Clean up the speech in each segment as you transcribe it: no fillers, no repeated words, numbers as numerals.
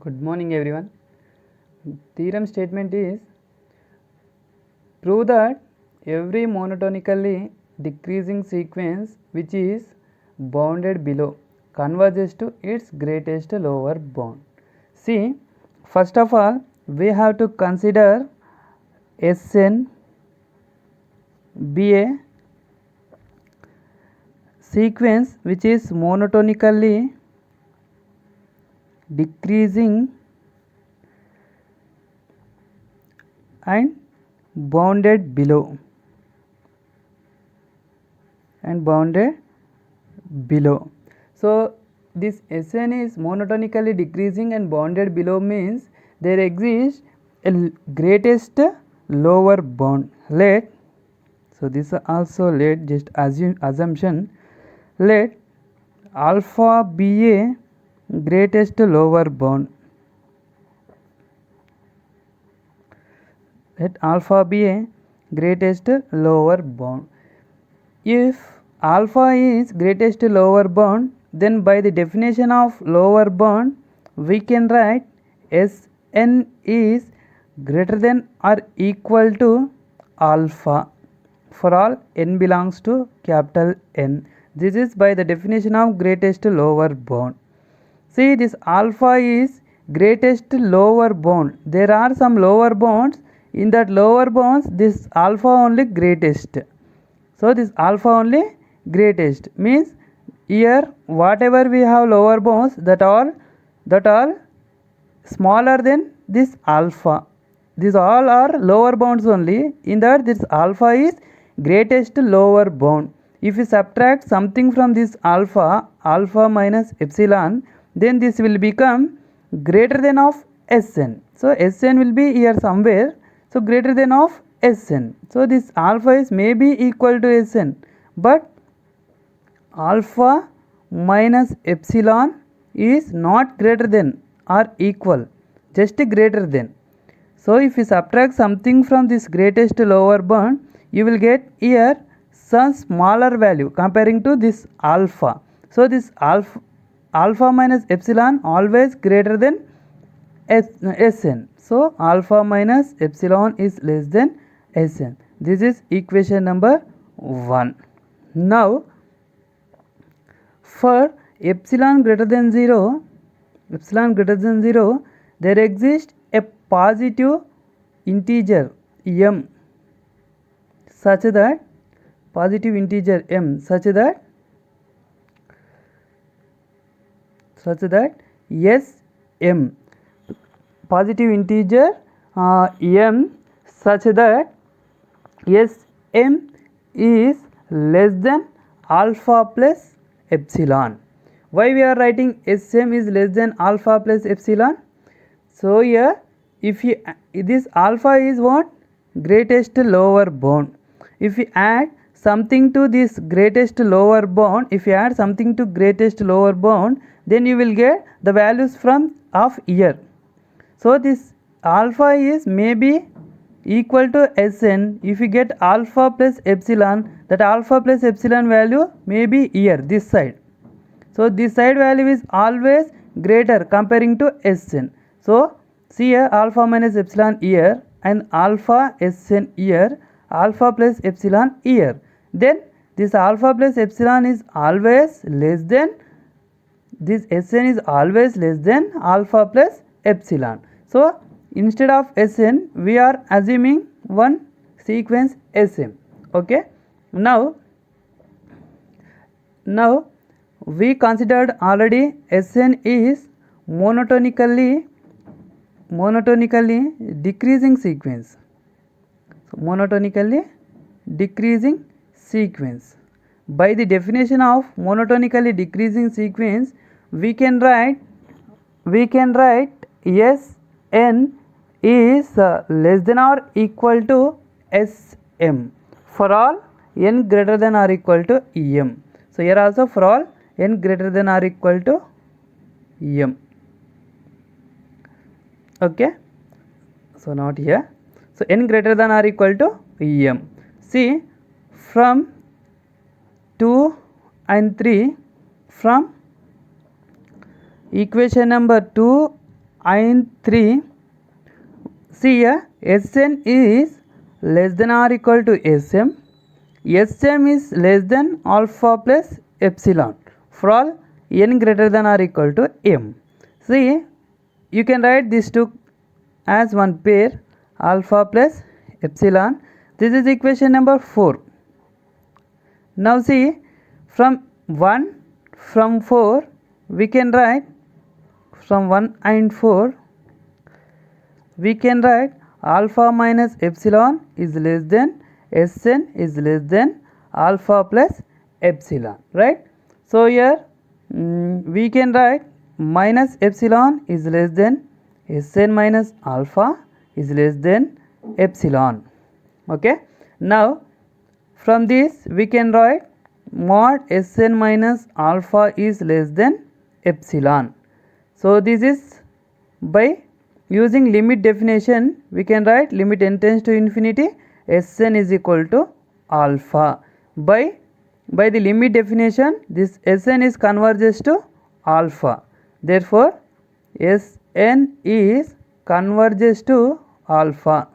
Good morning everyone. Theorem statement is prove that every monotonically decreasing sequence which is bounded below converges to its greatest lower bound. See, first of all we have to consider Sn be a sequence which is monotonically decreasing and bounded below So this Sn is monotonically decreasing and bounded below means there exists a greatest lower bound. So this also let just assumption let alpha be a greatest lower bound. Let alpha be a greatest lower bound. If alpha is greatest lower bound, then by the definition of lower bound we can write Sn is greater than or equal to alpha for all n belongs to capital N. This is by the definition of greatest lower bound. See, this alpha is greatest lower bound. There are some lower bounds. In that lower bounds this alpha only greatest. So this alpha only greatest means here whatever we have lower bounds that all smaller than this alpha. These all are lower bounds only. In that this alpha is greatest lower bound. If we subtract something from this alpha minus epsilon, then this will become greater than of Sn. So Sn will be here somewhere. So greater than of Sn. So this alpha is maybe equal to Sn, but alpha minus epsilon is not greater than or equal, just greater than. So if you subtract something from this greatest lower bound, you will get here some smaller value comparing to this alpha. So this alpha minus epsilon always greater than Sn. So alpha minus epsilon is less than Sn. This is equation number 1. Now for epsilon greater than 0, there exists a positive integer m such that Sm positive integer m such that Sm is less than alpha plus epsilon. Why we are writing Sm is less than alpha plus epsilon? So here if you this alpha is what? Greatest lower bound. If you add something to this greatest lower bound, then you will get the values from of here. So this alpha is maybe equal to Sn. If you get alpha plus epsilon, that alpha plus epsilon value may be here this side. So this side value is always greater comparing to Sn. So see here alpha minus epsilon here and alpha Sn here, alpha plus epsilon here. Then this alpha plus epsilon is always less than, this Sn is always less than alpha plus epsilon. So instead of Sn we are assuming one sequence Sm. Okay. Now we considered already Sn is monotonically decreasing sequence. So monotonically decreasing sequence. By the definition of monotonically decreasing sequence, we can write Sn is less than or equal to Sm for all n greater than or equal to m. So here also for all n greater than or equal to m. Okay. So not here. So n greater than or equal to m. See, from 2 and 3, from equation number 2 in 3. See here, Sn is less than or equal to Sm. Sm is less than alpha plus epsilon for all n greater than or equal to m. See, you can write these two as one pair, alpha plus epsilon. This is equation number 4. Now see, from 4 we can write, from 1 and 4 we can write alpha minus epsilon is less than Sn is less than alpha plus epsilon, right? So here we can write minus epsilon is less than Sn minus alpha is less than epsilon. Okay, now from this we can write mod Sn minus alpha is less than epsilon. So this is by using limit definition we can write limit n tends to infinity Sn is equal to alpha. By the limit definition this Sn is converges to alpha. Therefore Sn is converges to alpha.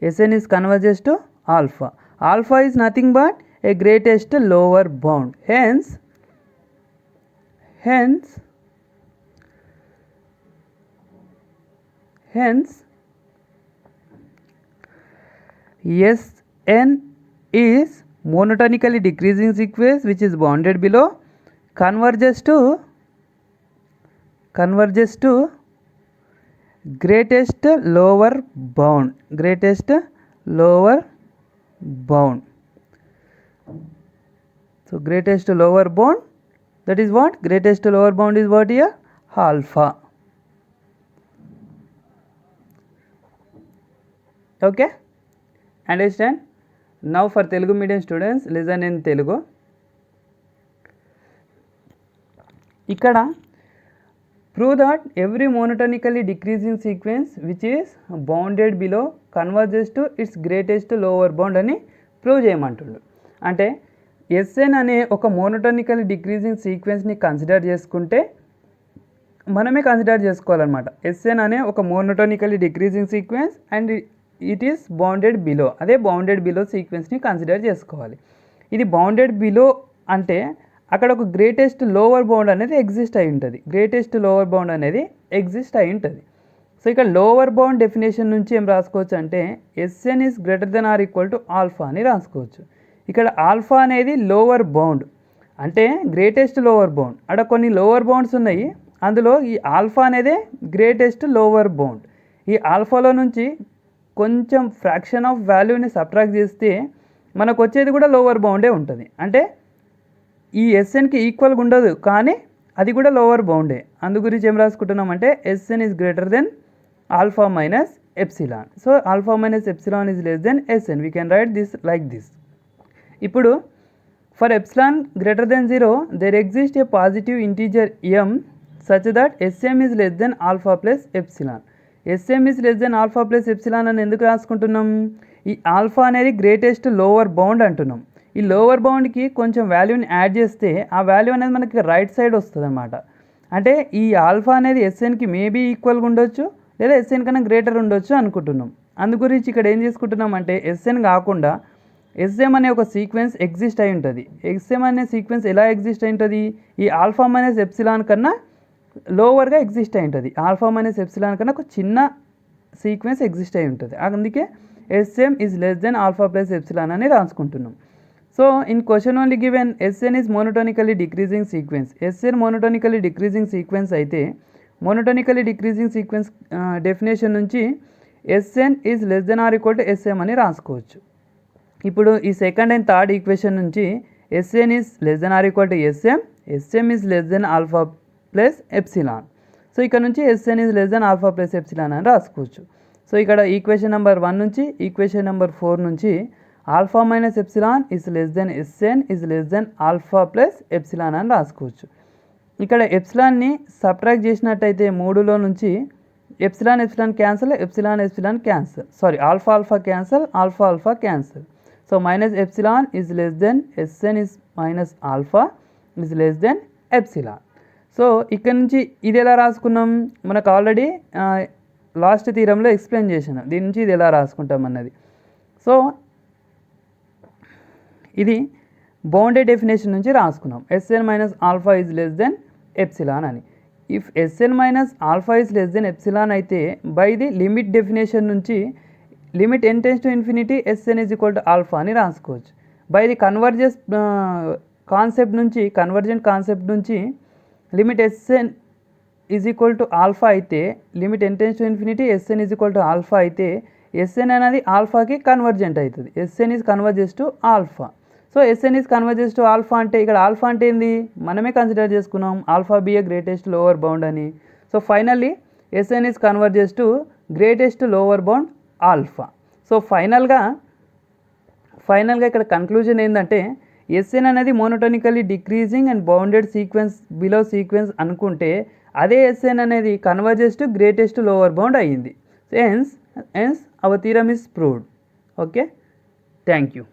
Sn is converges to alpha. Alpha is nothing but a greatest lower bound. Hence Sn is monotonically decreasing sequence which is bounded below converges to greatest lower bound. So greatest lower bound, that is what? Greatest lower bound is what here? Alpha. Okay, understand? Now for Telugu medium students, listen in Telugu. Ikkada prove that every monotonically decreasing sequence which is bounded below converges to its greatest lower bound అని prove చేయమంటుండు. అంటే Sn అనే ఒక monotonical decreasing సీక్వెన్స్ని consider చేసుకుంటే మనమే consider చేసుకోవాలన్నమాట. Sn అనే ఒక monotonically decreasing sequence and it is bounded below, అదే బౌండెడ్ బిలో సీక్వెన్స్ని కన్సిడర్ చేసుకోవాలి. ఇది బౌండెడ్ బిలో అంటే అక్కడ ఒక గ్రేటెస్ట్ లోవర్ బౌండ్ అనేది ఎగ్జిస్ట్ అయి ఉంటుంది. సో ఇక్కడ లోవర్ బౌండ్ డెఫినేషన్ నుంచి ఏం రాసుకోవచ్చు అంటే Sn is greater than or equal to alpha అని రాసుకోవచ్చు. ఇక్కడ ఆల్ఫా అనేది లోవర్ బౌండ్ అంటే గ్రేటెస్ట్ లోవర్ బౌండ్. అక్కడ కొన్ని లోవర్ బౌండ్స్ ఉన్నాయి, అందులో ఈ ఆల్ఫా అనేదే గ్రేటెస్ట్ లోవర్ బౌండ్. ఈ ఆల్ఫాలో నుంచి కొంచెం ఫ్రాక్షన్ ఆఫ్ వాల్యూని సబ్ట్రాక్ట్ చేస్తే మనకు వచ్చేది కూడా లోవర్ బౌండే ఉంటుంది. అంటే ఈ Snకి ఈక్వల్గా ఉండదు కానీ అది కూడా లోవర్ బౌండే. అందు గురించి ఏం రాసుకుంటున్నామంటే Sn is greater than alpha minus epsilon. So alpha minus epsilon is less than Sn. We can write this like this. ఇప్పుడు for epsilon greater than 0 there exist a positive integer m such that Sm is less than alpha plus epsilon. Sm is less than alpha plus epsilon అని ఎందుకు రాసుకుంటున్నాం? ఈ alpha అనేది greatest lower bound అంటున్నాం. ఈ lower బౌండ్కి కొంచెం వాల్యూని add చేస్తే ఆ వాల్యూ అనేది మనకి రైట్ సైడ్ వస్తుంది అనమాట. అంటే ఈ ఆల్ఫా అనేది Snకి మేబీ ఈక్వల్గా ఉండొచ్చు లేదా Sn కన్నా గ్రేటర్ ఉండొచ్చు అనుకుంటున్నాం. అందు గురించి ఇక్కడ ఏం చేసుకుంటున్నాం అంటే Sn కాకుండా Sm అనే ఒక సీక్వెన్స్ ఎగ్జిస్ట్ అయి ఉంటుంది. Sm అనే సీక్వెన్స్ ఎలా ఎగ్జిస్ట్ అయి ఉంటుంది? ఈ ఆల్ఫా మైనస్ ఎప్సిలాన్ కన్నా లోవర్గా ఎగ్జిస్ట్ అయి ఉంటుంది. ఆల్ఫా మైనస్ ఎప్సిలాన్ కన్నా ఒక చిన్న సీక్వెన్స్ ఎగ్జిస్ట్ అయి ఉంటుంది. అందుకే Sm is less than alpha plus epsilon అని రాసుకుంటున్నాం. So in question only given Sn is monotonically decreasing sequence. Sn monotonically decreasing sequence అయితే మోనోటోనికల్లీ డిక్రీజింగ్ సీక్వెన్స్ డెఫినేషన్ నుంచి Sn is less than or equal to Sm అని రాసుకోవచ్చు. ఇప్పుడు ఈ second and third equation నుంచి Sn is less than or equal to Sm, Sm is less than alpha plus epsilon. So ఇక్కడ నుంచి Sn is less than alpha plus epsilon అని రాసుకోవచ్చు. So ఇక్కడ ఈక్వేషన్ నెంబర్ 1 నుంచి ఈక్వేషన్ నెంబర్ 4 నుంచి alpha minus epsilon is less than Sn is less than alpha plus epsilon అని రాసుకోవచ్చు. ఇక్కడ ఎప్సిలాన్ని సబ్ట్రాక్ట్ చేసినట్టయితే 3లో నుంచి epsilon cancel, epsilon cancel, sorry alpha cancel, alpha cancel. So minus epsilon is less than Sn is minus alpha is less than epsilon. So ఇక్కడ నుంచి ఇది ఎలా రాసుకున్నాం, మనకు ఆల్రెడీ లాస్ట్ థీరంలో ఎక్స్ప్లెయిన్ చేసాను దీని నుంచి ఇది ఎలా రాసుకుంటాం అన్నది. సో ఇది బౌండెడ్ డెఫినేషన్ నుంచి రాసుకున్నాం, SN minus alpha is less than epsilon అని. If SN minus alpha is less than epsilon అయితే బై ది లిమిట్ డెఫినేషన్ నుంచి limit n tends to infinity SN is equal to alpha అని రాసుకోవచ్చు. By the convergence concept నుంచి convergent concept నుంచి limit SN is equal to alpha అయితే limit n tends to infinity SN is equal to alpha అయితే SN అనేది ఆల్ఫాకి convergent అవుతుంది. SN is converges to alpha. So SN is converges to alpha అంటే ఇక్కడ alpha అంటే ఏంది, మనమే కన్సిడర్ చేసుకున్నాం alpha be a greatest lower bound అని. So finally SN is converges to greatest lower bound alpha. So ఫైనల్గా ఇక్కడ కన్క్లూజన్ ఏంటంటే ఎస్ఎన్ అనేది monotonically decreasing and bounded sequence below sequence అనుకుంటే అదే ఎస్ఎన్ అనేది converges to greatest lower bound అయ్యింది. Hence our theorem is proved. Okay, thank you.